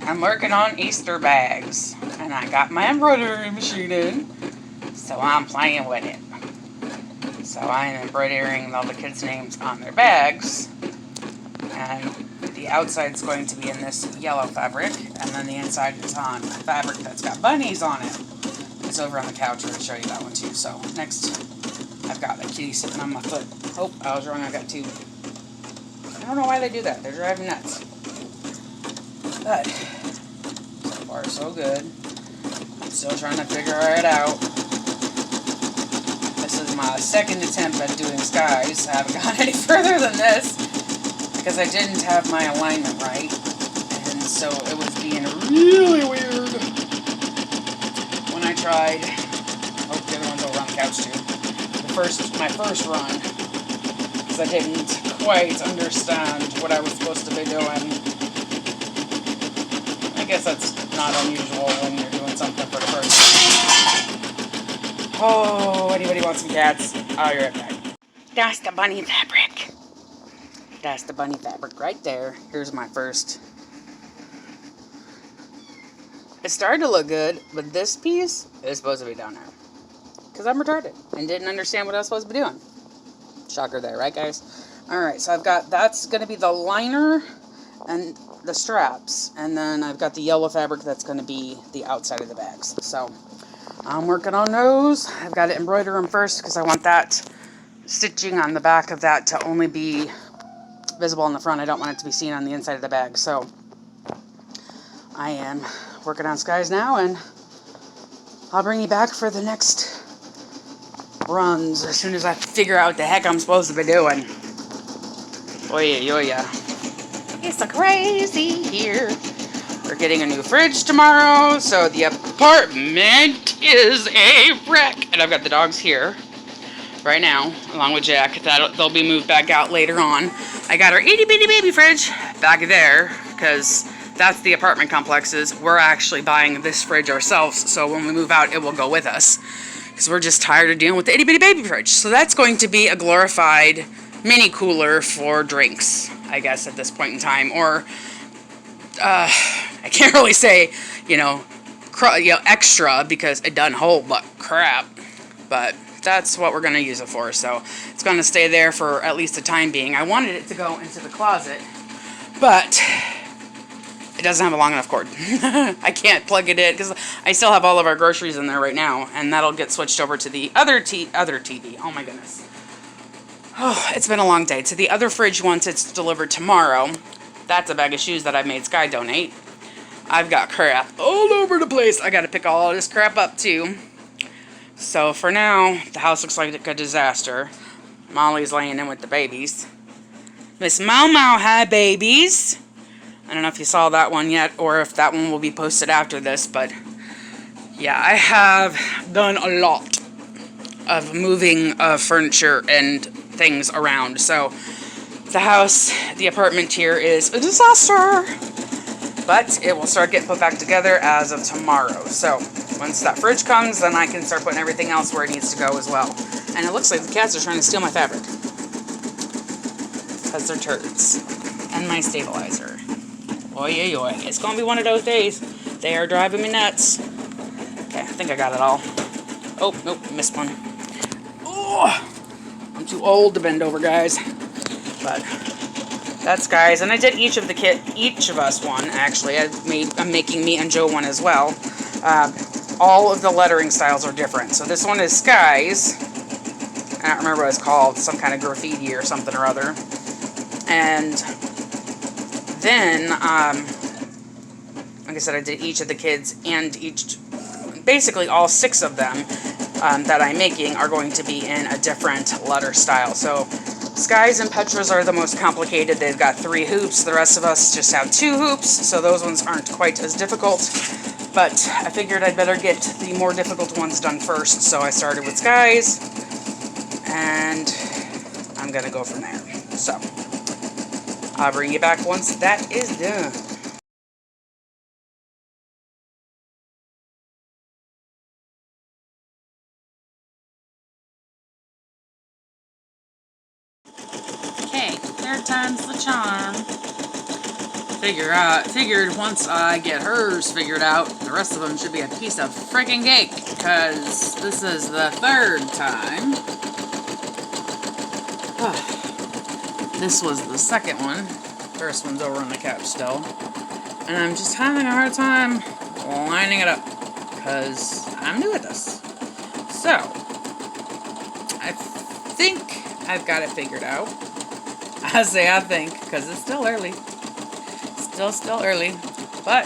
I'm working on Easter bags, and I got my embroidery machine in, so I'm playing with it. So I'm embroidering all the kids' names on their bags, and the outside's going to be in this yellow fabric, and then the inside is on fabric that's got bunnies on it. It's over on the couch. I'm going to show you that one too. So next, I've got a kitty sitting on my foot. Oh, I was wrong. I've got two. I don't know why they do that. They're driving nuts. But so far, so good. I'm still trying to figure it out. This is my second attempt at doing skies. I haven't gone any further than this because I didn't have my alignment right. And so it was being really weird when I tried. Oh, the other one's over on the couch too. My first run, because I didn't quite understand what I was supposed to be doing. I guess that's not unusual when you're doing something for the first time. Oh, anybody want some cats? I'll be right back. That's the bunny fabric. That's the bunny fabric right there. Here's my first. It started to look good, but this piece is supposed to be down there. Because I'm retarded and didn't understand what I was supposed to be doing. Shocker there, right guys? Alright, so I've got, that's going to be the liner and the straps. And then I've got the yellow fabric that's going to be the outside of the bags. So I'm working on those. I've got to embroider them first because I want that stitching on the back of that to only be visible on the front. I don't want it to be seen on the inside of the bag. So I am working on skies now, and I'll bring you back for the next runs as soon as I figure out what the heck I'm supposed to be doing. Oh yeah. It's so crazy here. We're getting a new fridge tomorrow, so the apartment is a wreck. And I've got the dogs here right now, along with Jack. They'll be moved back out later on. I got our itty bitty baby fridge back there, because that's the apartment complexes. We're actually buying this fridge ourselves, so when we move out, it will go with us. Because we're just tired of dealing with the itty bitty baby fridge. So that's going to be a glorified mini cooler for drinks, I guess, at this point in time. Or, I can't really say, extra, because it doesn't hold but crap. But that's what we're going to use it for. So it's going to stay there for at least the time being. I wanted it to go into the closet, but it doesn't have a long enough cord. I can't plug it in because I still have all of our groceries in there right now, and that'll get switched over to the other TV. Oh my goodness. Oh, it's been a long day. To the other fridge once it's delivered tomorrow. That's a bag of shoes that I made Sky donate. I've got crap all over the place. I got to pick all this crap up too. So for now, the house looks like a disaster. Molly's laying in with the babies. Miss Mau Mau had babies. I don't know if you saw that one yet, or if that one will be posted after this, but yeah, I have done a lot of moving furniture and things around. So the house, the apartment here is a disaster, but it will start getting put back together as of tomorrow. So once that fridge comes, then I can start putting everything else where it needs to go as well. And it looks like the cats are trying to steal my fabric, because they're turds. And my stabilizer. Oy. It's going to be one of those days. They are driving me nuts. Okay, I think I got it all. Oh, nope, missed one. Oh, I'm too old to bend over, guys. But that's guys. And I did each of us one, actually. I'm making me and Joe one as well. All of the lettering styles are different. So this one is Skies. I don't remember what it's called. Some kind of graffiti or something or other. And then, like I said, I did each of the kids, and basically all 6 of them that I'm making are going to be in a different letter style. So Skies and Petras are the most complicated. They've got 3 hoops. The rest of us just have 2 hoops, so those ones aren't quite as difficult. But I figured I'd better get the more difficult ones done first, so I started with Skies, and I'm going to go from there. So I'll bring you back once that is done. Okay, third time's the charm. figured once I get hers figured out, the rest of them should be a piece of freaking cake, because this is the third time. This was the second one. First one's over on the couch still. And I'm just having a hard time lining it up, because I'm new at this. So, I think I've got it figured out. I say I think, because it's still early. Still early. But,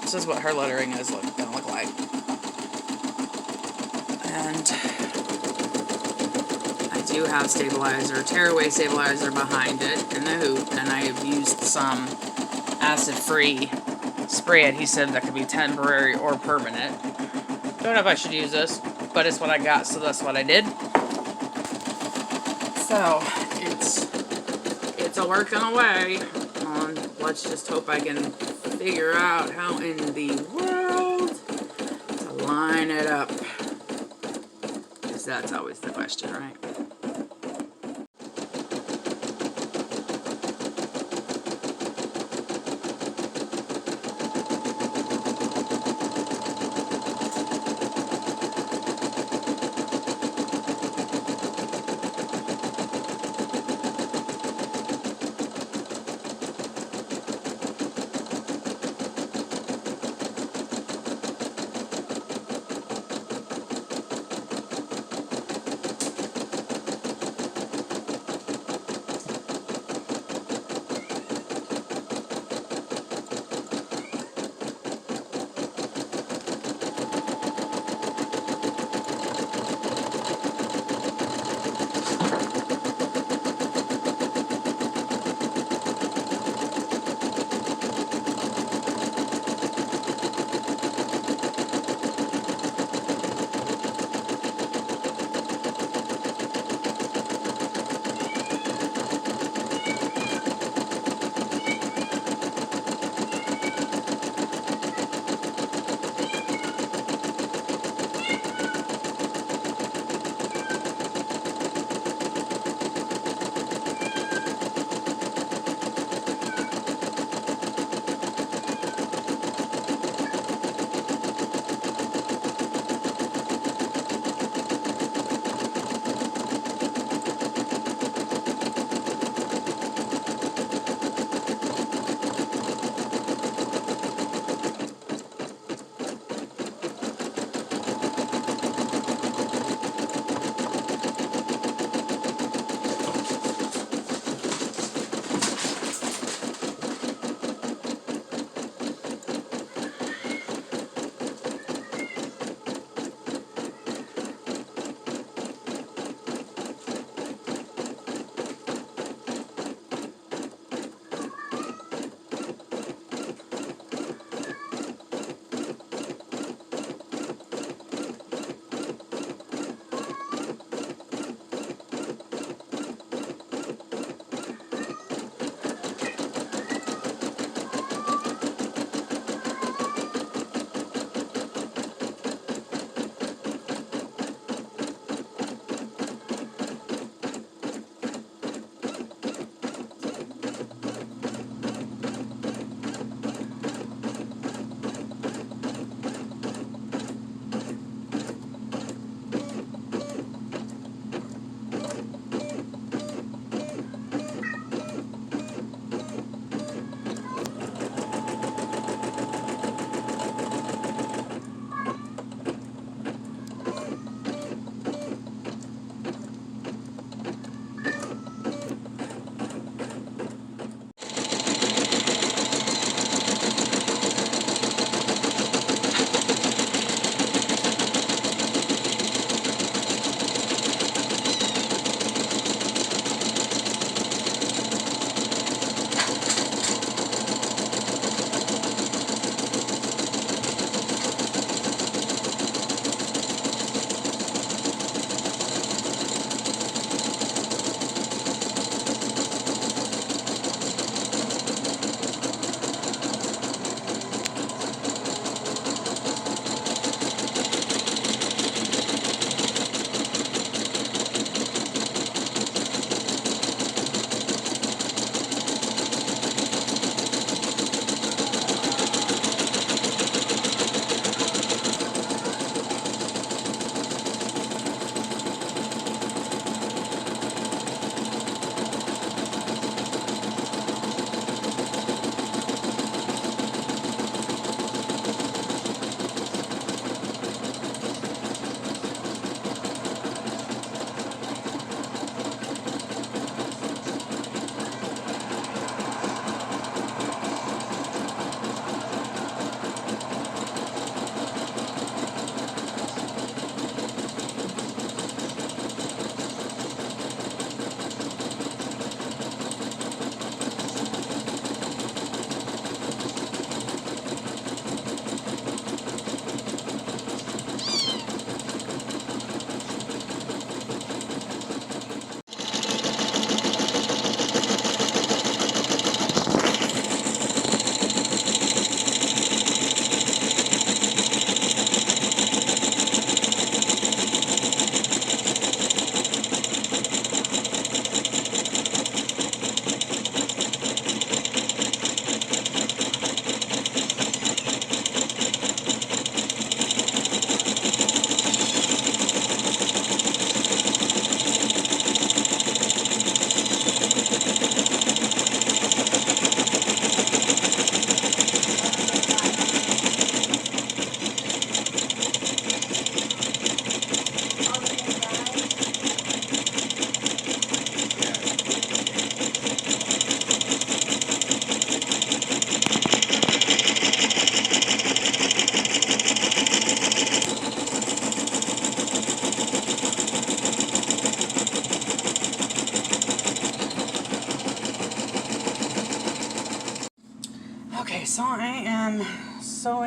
this is what her lettering is gonna look like. And I do have tearaway stabilizer behind it in the hoop, and I have used some acid-free spray adhesive that could be temporary or permanent. Don't know if I should use this, but it's what I got, so that's what I did. So, it's a working away on, let's just hope I can figure out how in the world to line it up. Because that's always the question, right?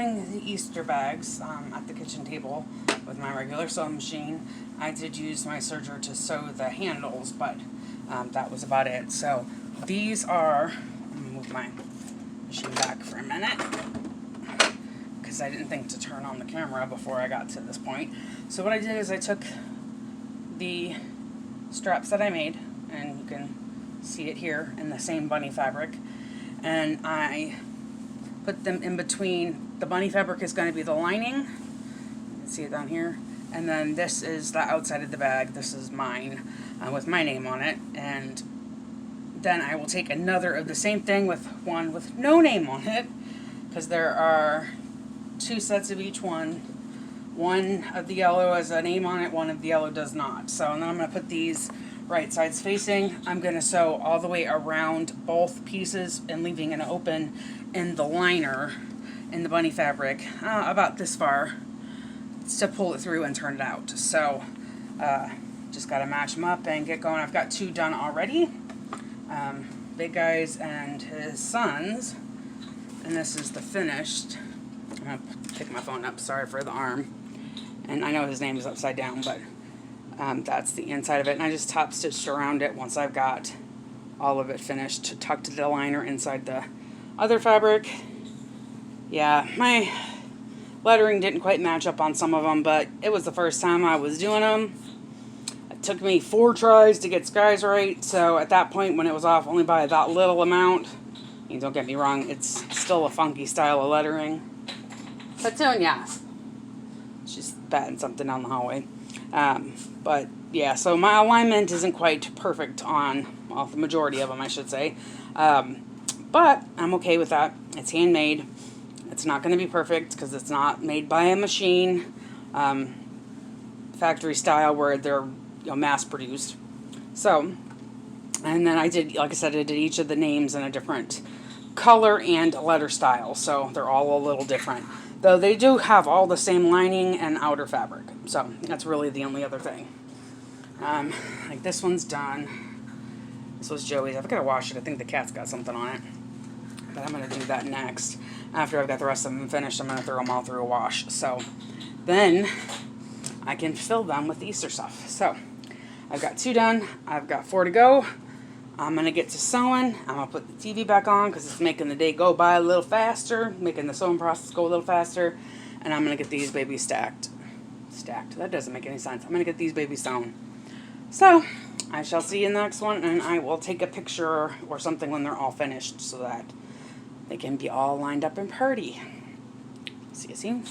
doing the Easter bags at the kitchen table with my regular sewing machine, I did use my serger to sew the handles, but that was about it. So these are, I'm going to move my machine back for a minute because I didn't think to turn on the camera before I got to this point. So what I did is I took the straps that I made, and you can see it here in the same bunny fabric, and I put them in between. The bunny fabric is going to be the lining, you can see it down here, and then this is the outside of the bag. This is mine with my name on it, and then I will take another of the same thing with one with no name on it, because there are 2 sets of each one. One of the yellow has a name on it, one of the yellow does not. So, and then I'm going to put these right sides facing. I'm going to sew all the way around both pieces and leaving an open in the liner in the bunny fabric about this far to pull it through and turn it out. So just got to match them up and get going. I've got 2 done already. Big Guy's and his son's, and this is the finished. I'm going to pick my phone up, sorry for the arm. And I know his name is upside down, but that's the inside of it. And I just top stitched around it once I've got all of it finished, tucked the liner inside the other fabric. Yeah, my lettering didn't quite match up on some of them, but it was the first time I was doing them. It took me 4 tries to get skies right, so at that point when it was off only by that little amount, I mean, don't get me wrong, it's still a funky style of lettering. But soon, yeah. She's batting something down the hallway. But yeah, so my alignment isn't quite perfect on, well, the majority of them, I should say. But I'm okay with that. It's handmade. It's not going to be perfect because it's not made by a machine, factory style where they're, you know, mass produced. So, and then I did, like I said, I did each of the names in a different color and letter style. So they're all a little different. Though they do have all the same lining and outer fabric. So that's really the only other thing. Like this one's done. This was Joey's. I've got to wash it. I think the cat's got something on it. But I'm going to do that next. After I've got the rest of them finished, I'm going to throw them all through a wash. So then I can fill them with the Easter stuff. So I've got 2 done. I've got 4 to go. I'm going to get to sewing. I'm going to put the TV back on because it's making the day go by a little faster, making the sewing process go a little faster. And I'm going to get these babies stacked. Stacked? That doesn't make any sense. I'm going to get these babies sewn. So, I shall see you in the next one, and I will take a picture or something when they're all finished so that they can be all lined up and pretty. See you soon.